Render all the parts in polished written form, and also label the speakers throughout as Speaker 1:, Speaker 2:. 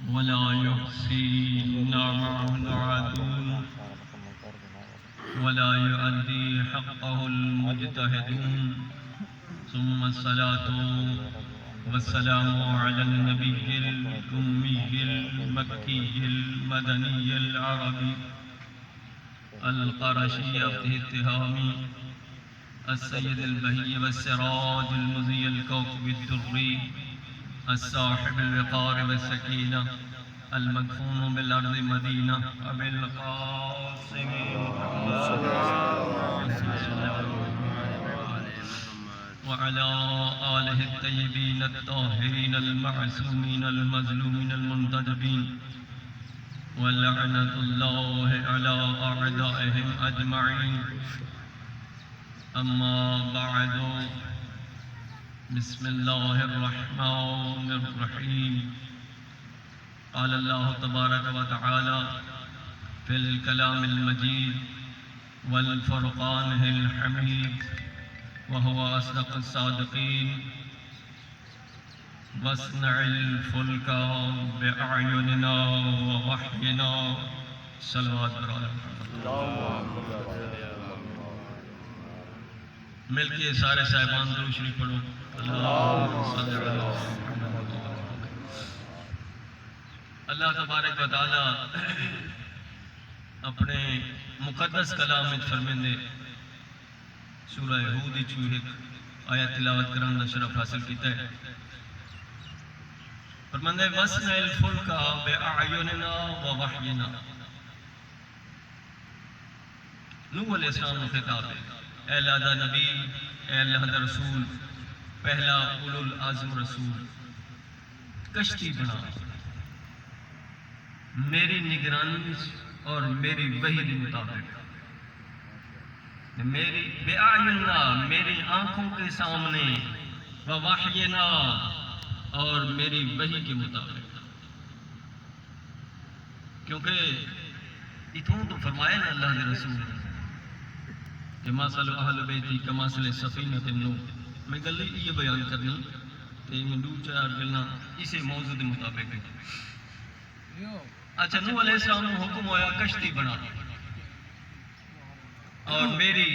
Speaker 1: ولا يحصي نعمه العدو ولا يؤدي حقه المجتهدون. ثم الصلاة والسلام على النبي الأمي المكي المدني العربي القرشي التهامي السيد البهي والسراج المضيء الكوكب الدري الصاحب الوقار والسكينة المدفون بالأرض مدينة أبي القاسم وعلى آله الطيبين الطاهرين المعصومين المظلومين المنتجبين، ولعنة الله على أعدائهم أجمعين. أما بعد، بسم الله الرحمن الرحيم. قال الله تبارك وتعالى في الكلام المجيد والفرقان الحميد وهو أصدق الصادقين: واصنع الفلك بأعيننا ووحينا. صلوات برائے مل کے سارے صاحبان درود شریف پڑھو. اللہ تبارک و تعالی اپنے مقدس کلام میں فرمیندے سورہ ہود وچ ایک آیت تلاوت کرن دا شرف حاصل کیتا ہے. فرماندے وَاصْنَعِ الْفُلْكَ بِأَعْيُنِنَا وَوَحْيِنَا. نوح علیہ السلام کو خطاب ہے: اے اللہ دا نبی، اے اللہ دا رسول، پہلا اولو العزم رسول، کشتی بنا میری نگرانی اور میری وحی کے مطابق، میری بِأَعْيُنِنَا میری آنکھوں کے سامنے، وَوَحْيِنَا اور میری وحی کے مطابق. کیونکہ اتھوں تو فرمایا نا اللہ کے رسول کہ مَثَلُ أَهْلِ بَيْتِي كَمَثَلِ سَفِينَةِ نوح. میں گل یہ بیان کرنی کہ میں دو چار گلنا اسے موضوع کے مطابق ہے. اچھا، نوح علیہ السلام کو حکم ہوا کشتی بنا اور میری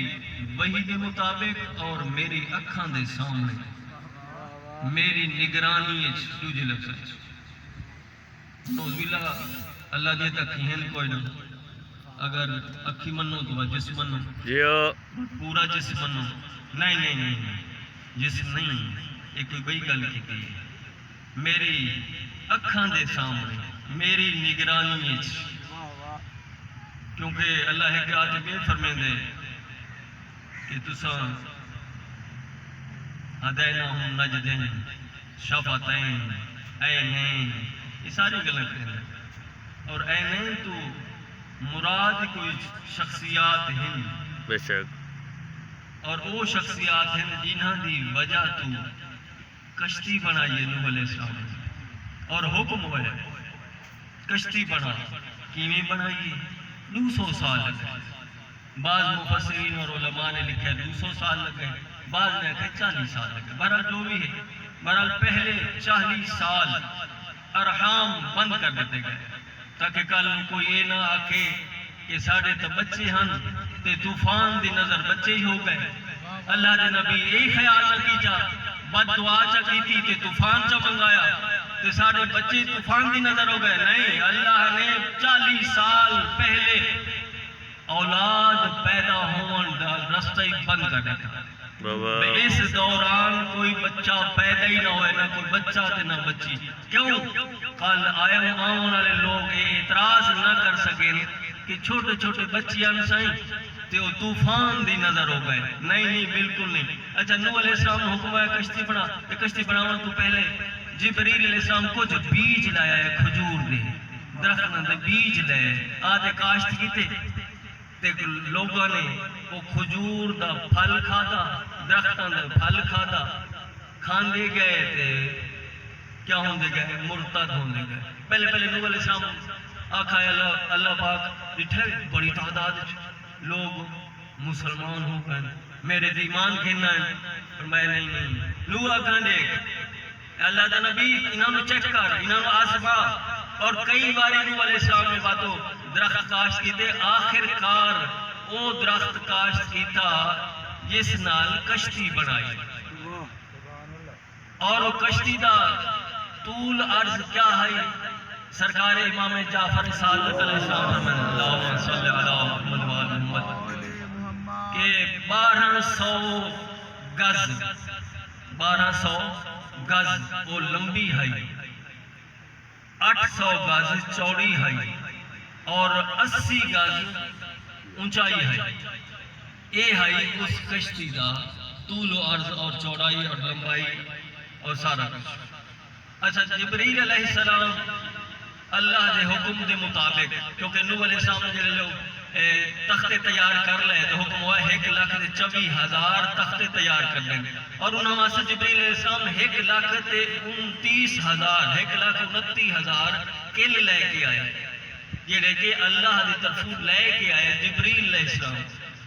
Speaker 1: وحی کے مطابق اور میری اکھاں دے سامنے، میری نگرانی دوجے لفظ نوز باللہ اللہ دے تک ہین کوئی نہ. اگر اکھی منو تو جسم منو، پورا جسم منو. نہیں جسم نہیں، ایک کوئی بئی گل کی گئی. میری اکھاں دے سامنے، میری نگرانی. کیونکہ اللہ ہے کہ آج بے فرمے دے کہ تساں ہدیناہم نجدین شفتین عینین، یہ ساری گلیں کہتے ہیں. اور عینین تو مراد کوئی شخصیات ہیں بے شک، اور وہ شخصیات ہیں جنہاں دی وجہ تو کشتی بنائی نوح علیہ السلام نے. اور حکم ہوا ہے کشتی بنا. کیویں بنائی؟ 200 سال لگے. بعض مفسرین اور علماء نے لکھا ہے 200 سال لگے، بعض نے کہا 40 سال لگے. بہرحال جو بھی ہے، بہرحال پہلے 40 سال ارحام بند کر دیتے گئے تاکہ کل کوئی یہ نہ آکے کہ ساڑھے تو بچے ہن تے طوفان دی نظر بچے ہی ہو گئے. اللہ دے نبی یہی خیال نہ کی جا، بد دعا چا کی تھی تے طوفان چا منگایا تے ساڑھے بچے طوفان دی نظر ہو گئے. نہیں، اللہ نے 40 سال پہلے اولاد پیدا ہون دا رستہ ہی بند کر دیتا. اس دوران کوئی بچہ پیدا ہی نہ ہوئے، نہ کوئی بچہ تے نہ بچی. کیوں؟ کل آئے آن والے لوگ اعتراض نہ کر سکیں کہ چھوٹے چھوٹے بچیاں سائیں تے وہ طوفان دی نظر ہو گئے. نہیں بالکل نہیں. اچھا، نوح علیہ السلام نے حکم ہے کشتی بنا. کشتی بناون تو پہلے جبریل علیہ السلام کچھ بیج لایا ہے، کھجور دے درخت دے بیج لائے، آدھے کاشت کیتے تے لوگوں نے وہ کھجور دا پھل کھادا، درختاں دا پھل کھادا، کھاندے گئے تے کیا ہوندے گئے؟ مرتد ہوندے گئے. پہلے نوح علیہ السلام آکھا ہے اللہ پاک ڈٹھے بڑی تعداد لوگ مسلمان ہو گئے، میرے ایمان کہنا ہے. فرمایا نہیں. نوح آکھاں دیکھ اللہ دا نبی انہاں نو چیک کر، انہاں نو آزما اور کئی باری نوح علیہ السلام نے باتوں درخت کاشت کیتے، آخر کار او درخت کاشت کیتا جس نال کشتی بنائی، اور وہ کشتی دا طول عرض کیا ہے؟ سرکار امام جعفر صادق علیہ السلام نے اللہم صلی اللہ محمد و آل محمد کہ 1200 گز، 1200 گز وہ لمبی ہے، 800 گز چوڑی ہے اور 80 گز اونچائی ہے۔ یہ ہے اس کشتی دا طول و عرض اور چوڑائی اور لمبائی اور سارا کچھ۔ اچھا، جبریل علیہ السلام اللہ دے حکم دے مطابق، کیونکہ نوح علیہ السلام نے جڑے لوگ تختے تیار کر لے تو حکم ہوا 1,24,000 تختے تیار کر لیں، اور انہوں واسطے جبریل علیہ السلام 1,29,000 1,29,000 کل لے کے آئے، جڑے کہ اللہ دی طرفوں لے کے آئے جبریل علیہ السلام،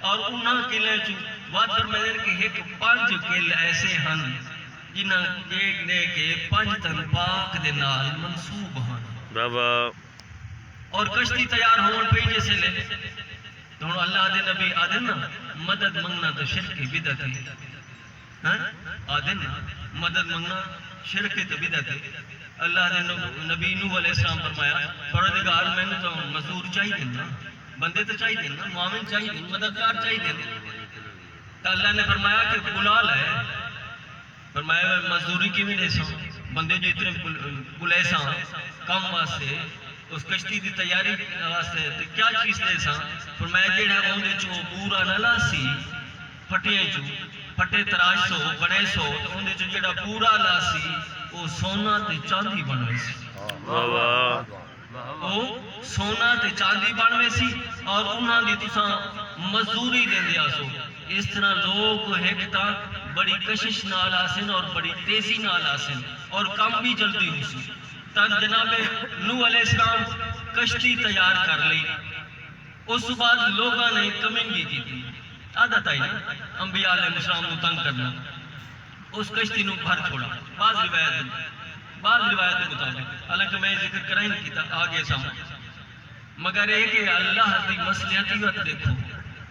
Speaker 1: اور انہاں کلے چوں وعد فرمائے کہ ایک 5 کل ایسے ہن جنہاں نے کہ 5 تن پاک دے نال منسوب ہن بابا، اور کشتی تیار ہون پہ جیسے لے تو اللہ دے نبی آدن نا مدد منگنا تو شرک بدعت ہے، آدن نا مدد منگنا شرک تو بدعت ہے۔ اللہ دے نبی نوح علیہ السلام فرمایا پروردگار میں نے تو مزدور چاہیے دینا، بندے تو چاہیے دینا، معاون چاہیے دینا، مددگار چاہیے دینا، تو اللہ نے فرمایا کہ بلا لے، فرمایا مزدوری کی بھی لے سا بندے جو اتنے بلے سا کم واسطے اس کشتی دی تیاری واسطے تو کیا چیز دے سا؟ فرمایا جیڑا اوندے چو پورا نہ لاسی پھٹیاں چو پھٹے تراش سو بڑے سو اوندے چو جیڑا پورا لاسی وہ سونا تے چاندی بنوے سی، وہ سونا تے چاندی بنوے سی، اور انہاں دی تساں مزدوری دے دیا سو۔ اس طرح لوگ ایک تا بڑی کشش نال آسن اور بڑی تیزی نال آسن اور کام بھی جلدی ہو سی۔ تن جناب نوح علیہ السلام کشتی تیار کر لی، اس بعد لوگاں نے کمنگی کی تھی، عادت آئی نا انبیاء علیہ السلام نو تنگ کرنا، اس کشتی نو بھر چھوڑا۔ بعض روایت کے مطابق، حالانکہ میں ذکر کریں کی تا آگے سامنے، مگر ایک کہ اللہ دی مصلحتی وقت دیکھو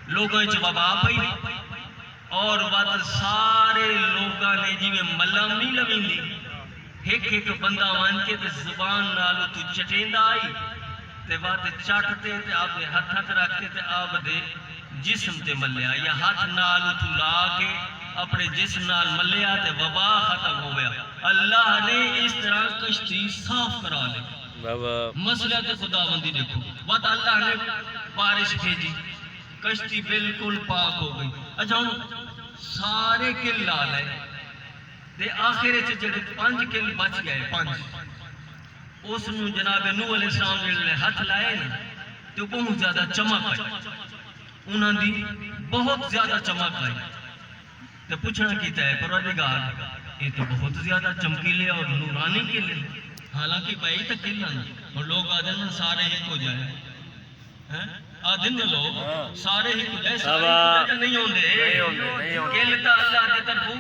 Speaker 1: لوگاں جواب پئی اور بات سارے لوگاں نے جی میں ملام نہیں لمین دی، ایک بندہ مان کے تے زبان نالو تو چٹیندہ آئی تے بات چاٹتے تے آپ دے ہاتھ رکھتے تے آپ دے جسم تے ملیا، یا ہاتھ نالو تو لا کے اپنے جسم نال ملیا تے وبا ختم ہو گیا۔ اللہ نے اس طرح کشتی صاف کرا لی۔ مسئلہ تے خدا بندی دیکھو، بات اللہ نے بارش بھیجی، کشتی بالکل پاک ہو گئی۔ اچھا ہوں سارے کل لا لے تے آخر جڑے 5 کل بچ گئے، 5 اس نو جناب نوح علیہ السلام جڑے ہاتھ لائے نا تو بہت زیادہ چمک آئی، انہاں دی بہت زیادہ چمک آئی، تو پوچھنا کیتا ہے پروردگار یہ تو بہت زیادہ چمکیلے اور نورانی کلے، حالانکہ بھائی تو کلنا اور لوگ آدھن سارے ہی ہو جائے، آدھن لوگ سارے ہی ہو جائے، سارے نہیں ہوندے، کلتا اللہ کے طرفوں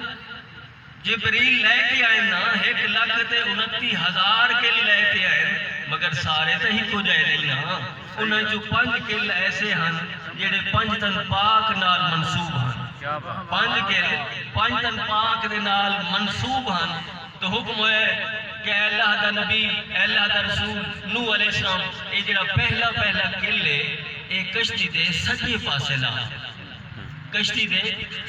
Speaker 1: جبریل لے کے آئے نا 1,29,000 کل لے کے آئے، مگر سارے تو ہی کو جائے نہیں نا، انہیں جو 5 کل ایسے ہن جڑے 5 تن پاک نال منصوب ہن، 5 کل 5 تن پاک دے نال منصوب ہن، تو حکم ہوئے کہ اللہ دا نبی اللہ دا رسول نوح علیہ السلام یہ جڑا پہلا کلے ایک کشتی دے سجے پاسے لا، کشتی دے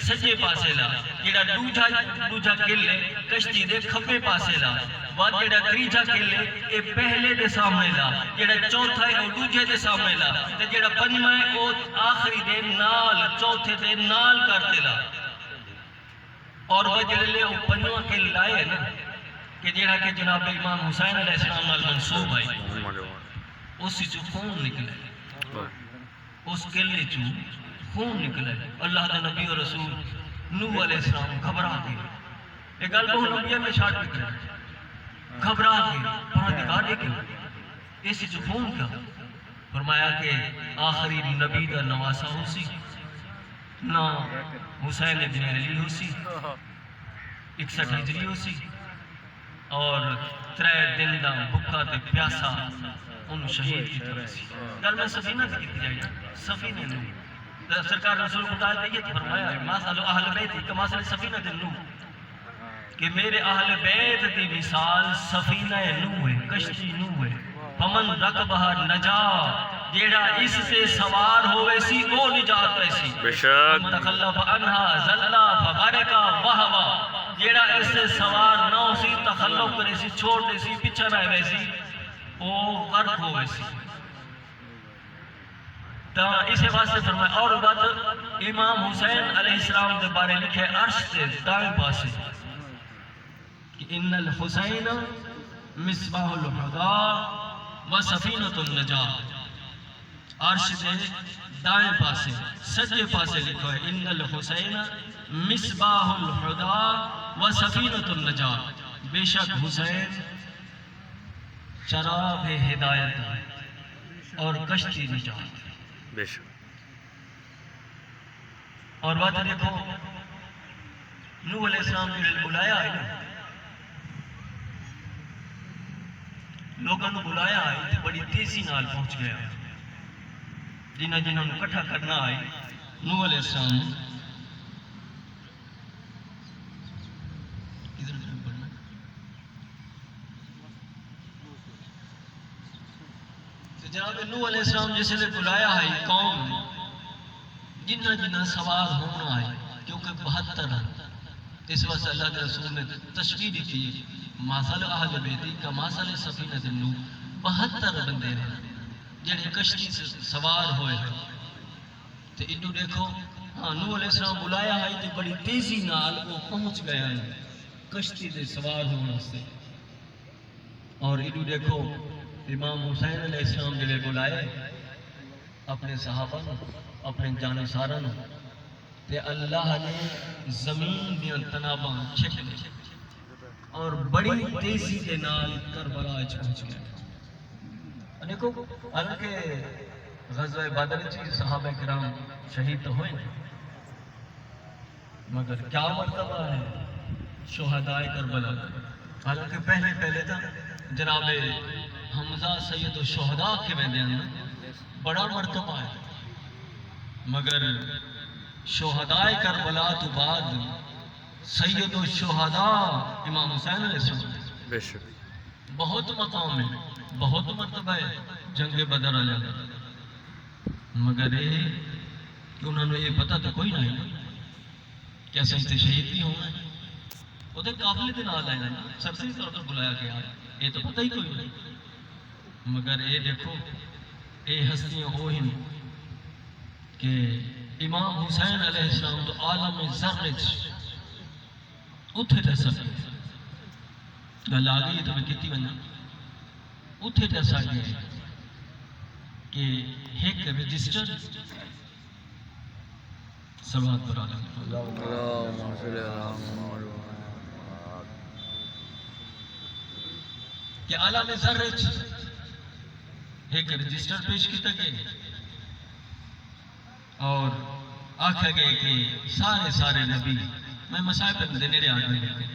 Speaker 1: سجے پاسے لا، جڑا دوجا کلے کشتی دے کھبے پاسے لا، بعد جڑا تیجا کلے اے پہلے دے سامنے لا، جڑا چوتھا ہے او دوجے دے سامنے لا، تے جڑا پنجواں ہے او آخری دے نال چوتھے دے نال کرتے لا، اور وہ جڑے او پنجواں کل لائے نا کہ جڑا کہ جناب امام حسین علیہ السلام نال منصوب آئی، اسی چو خون نکلے، اس کلے چو خون نکلے، اللہ دا نبی و رسول نوح علیہ السلام گھبرا گئے، ایک گل بہت نبیہ میں شاٹ نکلے، گھبرا گئے، پروردگار دیکھیں اسی چو خون کیا؟ فرمایا کہ آخری نبی دا نواسا ہو سی، نہ حسین ابن علی ہو سی، 61 ہجری ہو سی، اور 3 دن دا بھکا تے پیاسا انہوں شہید کی طرف سی گل میں سفینہ کی جائے نا سفینے نو سرکار رسول خدا نے یہ فرمایا ہے مثل اہل بیت کمثل سفینہ نوح کہ میرے اہل بیت دی مثال سفینہ نوح ہے کشتی نوح ہے فمن رکبہ نجا جیڑا اس سے سوار ہوئے سی وہ نجات پیسی
Speaker 2: بشک
Speaker 1: تخلف عنہا زلہ فغرقا وہوا جیڑا اس سے سوار نہ ہو سی تخلف کرے سی چھوڑ دے سی پیچھے رہ گئے سی وہ غرق ہوئے سی تو اسے واسطے فرمایا اور بات امام حسین علیہ السلام کے بارے لکھے عرش سے دائیں پاسے کہ ان الحسین مصباح الہدی و سفینۃ النجات عرش سے دائیں پاسے سجے پاسے لکھو ہے ان الحسین مصباح الہدی و سفینۃ النجات بے شک حسین چراغ ہدایت ہے اور کشتی نجات
Speaker 2: بے شک
Speaker 1: اور بات دیکھو نوح علیہ السلام نے بلایا ہے نا لوگوں نے بلایا ہے بڑی تیزی نال پہنچ گیا جنہاں جنہاں نے کٹھا کرنا ہے نوح علیہ السلام جناب نوح علیہ السلام جس نے بلایا ہے قوم جنہ جنہ سوار ہونا ہے کیونکہ 72 اس وقت اللہ کے رسول نے تشبیہ دی تھی مثل اہل بیت کا مثل سفینۃ نوح 72 بندے ہیں جڑے کشتی سے سوار ہوئے ہیں تو انہوں دیکھو ہاں نوح علیہ السلام بلایا ہے تو بڑی تیزی نال وہ پہنچ گیا ہے کشتی سے سوار ہونے سے اور انہوں دیکھو امام حسین علیہ السلام جلے بلائے اپنے صحابہ نے اپنے جانساراں نے تے اللہ نے زمین دیاں تناباں چھک لے اور بڑی تیزی کے نال کربلا وچ پہنچ گیا دیکھو حالانکہ غزوہ بدر وچ صحابہ کرام شہید تو ہوئے مگر کیا مرتبہ ہے شہدائے کربلا حالانکہ پہلے تھا جناب حمزہ سید الشہداء کے میدان میں بڑا مرتبہ ہے مگر شہدائے کربلا تو بعد سید الشہداء امام حسین علیہ السلام
Speaker 2: بے شک
Speaker 1: بہت مقام ہے بہت مرتبہ ہے جنگ بدر علیہ مگر یہ کہ انہوں نے یہ پتہ تو کوئی نہیں کیسے اس سے شہید بھی ہونا ہے وہ تو قابل دن آدھا ہے نا سرسری طور پر بلایا گیا ہے یہ تو پتہ ہی کوئی نہیں مگر یہ دیکھو یہ ہستیاں ہو ہی کہ امام حسین علیہ السلام تو عالم ذرچ اتھے دسا گل آ گئی تو میں کیتی بنا اتھے دسا گیا کہ ایک رجسٹر صلوات پر عالم
Speaker 2: اللہم صلی اللہ
Speaker 1: کہ عالم ذرچ ایک رجسٹر پیش کیتا گیا اور آکھا گیا کہ سارے نبی میں مسائب دے نیڑے آنے لگے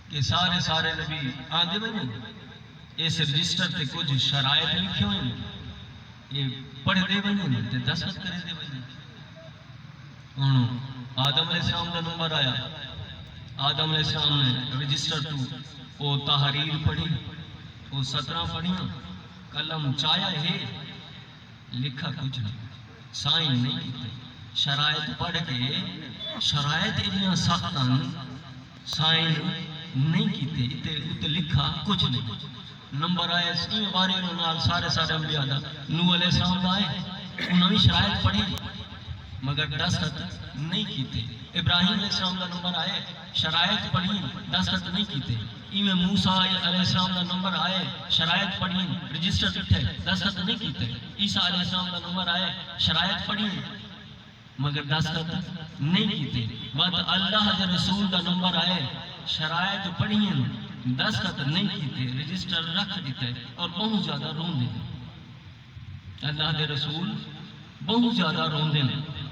Speaker 1: کہ سارے نبی آندے بنے اس رجسٹر تے کچھ شرائط لکھے ہوئے ہیں یہ پڑھ دے بنے تے دستخط کرے دے بنے آدم علیہ السلام کا نمبر آیا آدم علیہ السلام نے رجسٹر تو وہ تحریر پڑھی وہ 17 پڑھیاں قلم چایا ہے لکھا کچھ نہیں سائن نہیں کیتے شرائط پڑھ کے شرائط اتنا سخت سائن نہیں کیتے اتنے لکھا کچھ نہیں نمبر آئے اسی بارے نال سارے انبیاء دا نوح علیہ السلام دا آئے انہوں نے شرائط پڑھی مگر دستخط نہیں کیتے ابراہیم علیہ السلام کا نمبر آئے شرائط پڑھی دستخط نہیں کیتے ایویں موسیٰ علیہ السلام کا نمبر آئے شرائط پڑھی رجسٹر کٹھے دستخط نہیں کیتے عیسیٰ علیہ السلام کا نمبر آئے شرائط پڑھی مگر دستخط نہیں کیتے بعد اللہ کے رسول کا نمبر آئے شرائط پڑھی دستخط نہیں کیتے رجسٹر رکھ دیتے اور بہت زیادہ رون دیتے اللہ کے رسول بہت زیادہ رون دیتے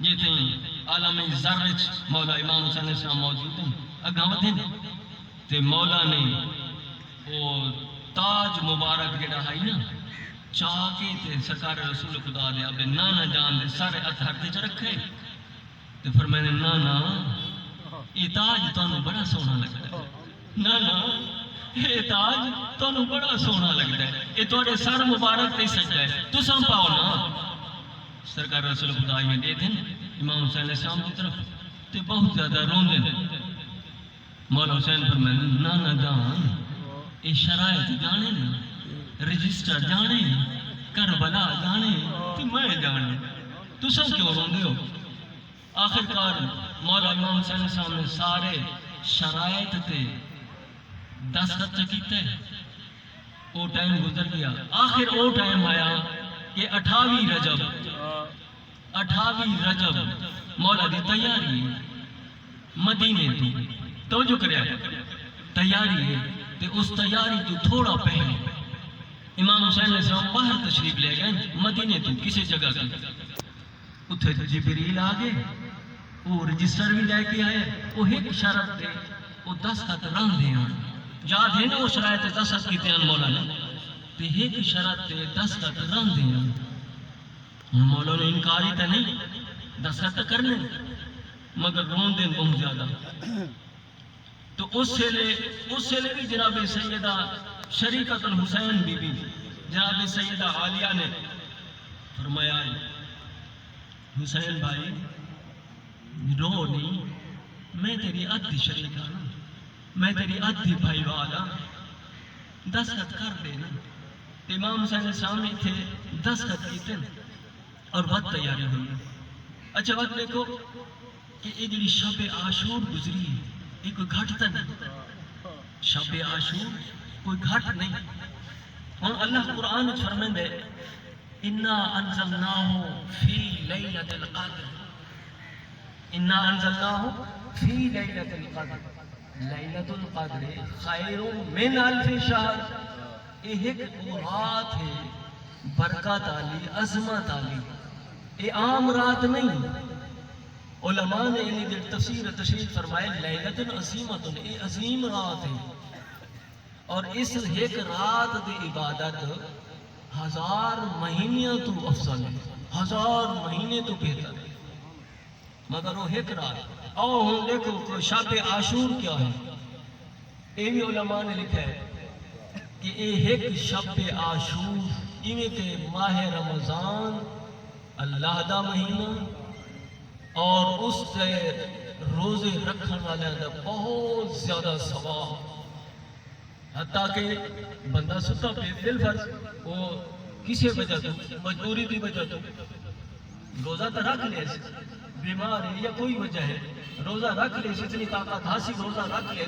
Speaker 1: یہ تھیں عالم ذرچ مولا امام حسین علیہ السلام موجود ہیں اگاوت ہیں
Speaker 3: تے مولا نے وہ تاج مبارک جڑا ہے نا چاہ کے تے سرکار رسول خدا دے اپنے نانا جان دے سارے ہتھ چ رکھے تے فرمایا نانا یہ تاج تانوں بڑا سونا لگتا ہے، نانا یہ تاج تانوں بڑا سونا لگتا ہے، یہ تواڈے سر مبارک تے سجدہ ہے، تساں پاؤ نا۔ سرکار رسول خدا میں دے دیں امام حسین علیہ السلام کی طرف تے بہت زیادہ روندے مولا حسین فرمائے نانا جان یہ شرائط جانے نا، رجسٹر جانے نا، کربلا جانے تے میں جانے، تساں کیوں روندے ہو؟ آخر کار مولا امام حسین علیہ السلام نے سارے شرائط تے دستخط کیتے، وہ ٹائم گزر گیا، آخر وہ ٹائم آیا کہ 28 رجب مولا دی تیاری ہے مدینے تو توجہ کریا تیاری ہے تے اس تیاری تو تھوڑا پہلے امام حسین علیہ السلام باہر تشریف لے گئے مدینے تو کسی جگہ سے، اتھے جبریل آ گئے، وہ رجسٹر بھی لے کے آئے، وہ ایک شرط دے وہ دستخط رنگ دے ہیں، یاد ہے نا وہ شرائط دستخط کیتے ہیں مولا نے، تے ایک شرط دے دستخط رنگ دے ہیں، مولا نے انکاری تو نہیں دستخط کرنے مگر رون دیں بہت زیادہ۔ تو اس سے لے بھی جناب سیدہ شریکت الحسین بی بی جناب سیدہ عالیہ نے فرمایا حسین بھائی رو نہیں، میں تیری ادھی شریک ہوں، میں تیری ادھی بھائی والا، دستخط کر دینا۔ امام حسین علیہ السلام نے تھے دستخط کیتے اور وقت تیاری ہوئی۔ اچھا وقت دیکھو کہ یہ جڑی شب عاشور گزری ہے یہ کوئی گھٹ تا نہیں، شب عاشور کوئی گھٹ نہیں۔ اور اللہ قرآن فرمائے انا انزلناہ فی لیلۃ القدر، انا انزلناہ فی لیلۃ القدر، لیلۃ القدر خیر من الف شہر، یہ ایک رات ہے برکت والی عظمت والی، یہ عام رات نہیں۔ علماء نے انہیں تفسیر تشریح فرمائے لیلۃ عظیمۃ، یہ عظیم رات ہے اور اس ایک رات دی عبادت 1000 مہینیاں تو افضل ہے، 1000 مہینے تو بہتر ہے، مگر وہ ایک رات۔ اور ہم دیکھو شب عاشور کیا ہے، یہ بھی علماء نے لکھا ہے کہ یہ ایک شب عاشور ایویں کہ ماہ رمضان اللہ دا مہینہ اور اس سے روزے رکھن والے دا بہت زیادہ ثواب، حتیٰ کہ بندہ ستا پہ دل فرض وہ کسی وجہ تو مجبوری دی وجہ تو روزہ تو رکھ لے، بیمار ہے یا کوئی وجہ ہے روزہ رکھ لے، اتنی طاقت حاصل روزہ رکھ لے،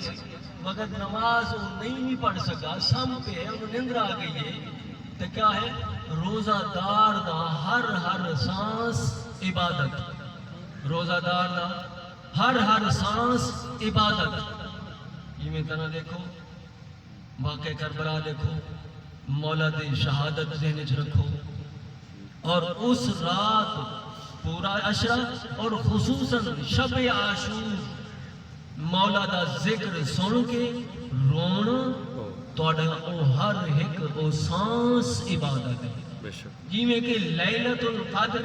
Speaker 3: مگر نماز وہ نہیں پڑھ سکا، سم پہ ہے وہ نندر آ گئی ہے، تو کیا ہے روزہ دار دا ہر سانس عبادت، روزہ دار دا ہر سانس عبادت۔ یہ میں طرح دیکھو واقع کربلا دیکھو، مولا دی شہادت ذہن چ رکھو، اور اس رات پورا عشرہ اور خصوصاً شب عاشور مولا دا ذکر سن کے رونا توڑا او ہر ایک او سانس عبادت ہے، جی میں کہ لیلۃ القدر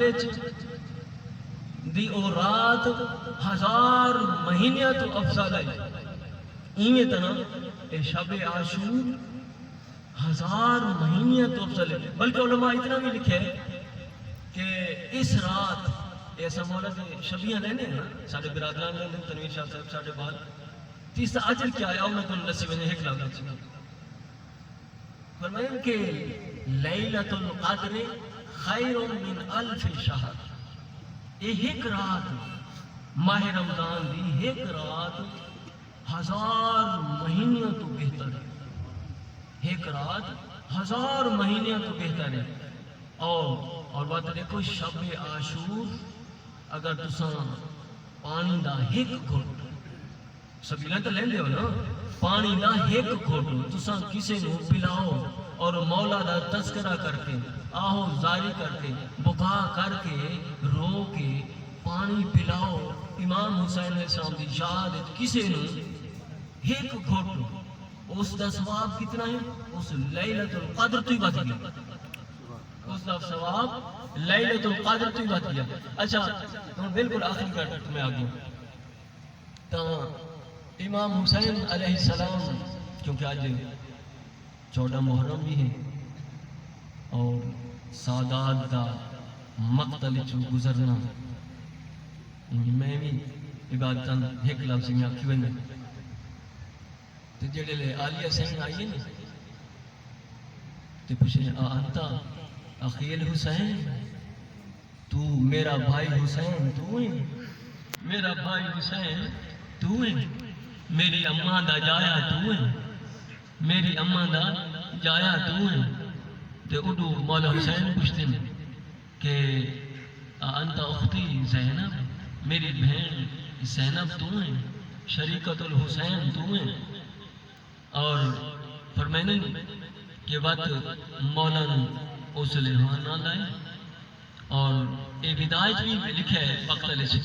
Speaker 3: دی او رات 1000 مہینیاں تو افضل ہے، ایویں طرح اے شب عاشور 1000 مہینیاں تو افضل ہے۔ بلکہ علماء اتنا بھی لکھے کہ اس رات ایسا مولا کے شبیہ لینے ہیں سارے برادران لینے، تنویر شاہ صاحب سارے بعد تیسرا اجر کیا ہے، اومت النسی میں ایک لاکھ ہے، فرمائیں کہ لیلۃ القدر خیر من الف شہر، یہ ایک رات ماہ رمضان دی ایک رات 1000 مہینیاں تو بہتر ہے، ایک رات 1000 مہینیاں تو بہتر ہے۔ اور بات دیکھو شب عاشور اگر تساں پانی دا ایک گھٹ سبیلہ تو لے ہو نا، پانی دا ایک گھٹ تساں کسی نو پلاؤ اور مولا دا تذکرہ کر کے آہو زاری کر کے بکا کر کے رو کے پانی پلاؤ امام حسین علیہ السلام دی یاد کسی نو، ایک گھوٹ اس دا ثواب کتنا ہے؟ اس لیلۃ القدر تو ہی بچ گیا، اس دا ثواب لیلۃ القدر تو ہی بچ گیا۔ اچھا تو بالکل آخری گھٹ میں آ گیا تو امام حسین علیہ السلام، کیونکہ آج 14 محرم بھی ہے اور سادات دا مقتل چو گزرنا، میں بھی عبادتاں ایک لفظ میں آکھی ونے تو جڑے لے عالیہ سین آئیے نا تو پوچھے انتا اخی الحسین، تو میرا بھائی حسین تو ہے، میرا بھائی حسین تو ہے، میری اماں دا جایا تو ہے، میری اماں دا جایا تو ہے۔ تے اڈو مولا حسین پوچھتے ہیں کہ انت اختی زینب، میری بہن زینب تو ہے، شریکت الحسین تو ہے۔ اور فرمائنے کہ وقت مولا اس لحانا لائے اور ایک ہدایت بھی لکھا ہے وقت علیہ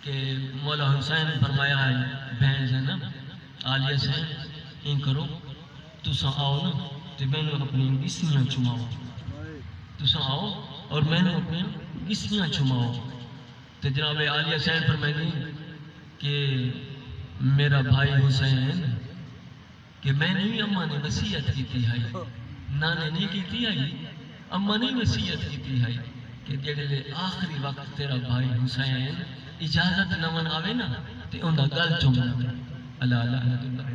Speaker 3: کہ مولا حسین فرمایا ہے بہن زینب عالیہ سین ان کرو تسا آؤ نا تو میں نے اپنی گسیاں چماؤ، تسا آؤ اور میں نے اپنی گسیاں چماؤ۔ تو جناب عالیہ سین فرمائیں کہ میرا بھائی حسین کہ میں نے اماں نے وصیت کی ہے، نانے نہیں کی ہے، اماں نے وصیت کی ہے کہ جڑے لے آخری وقت تیرا بھائی حسین اجازت نمن آوے نا تے اندھا گل چمنا۔ اللہ اللہ اللہ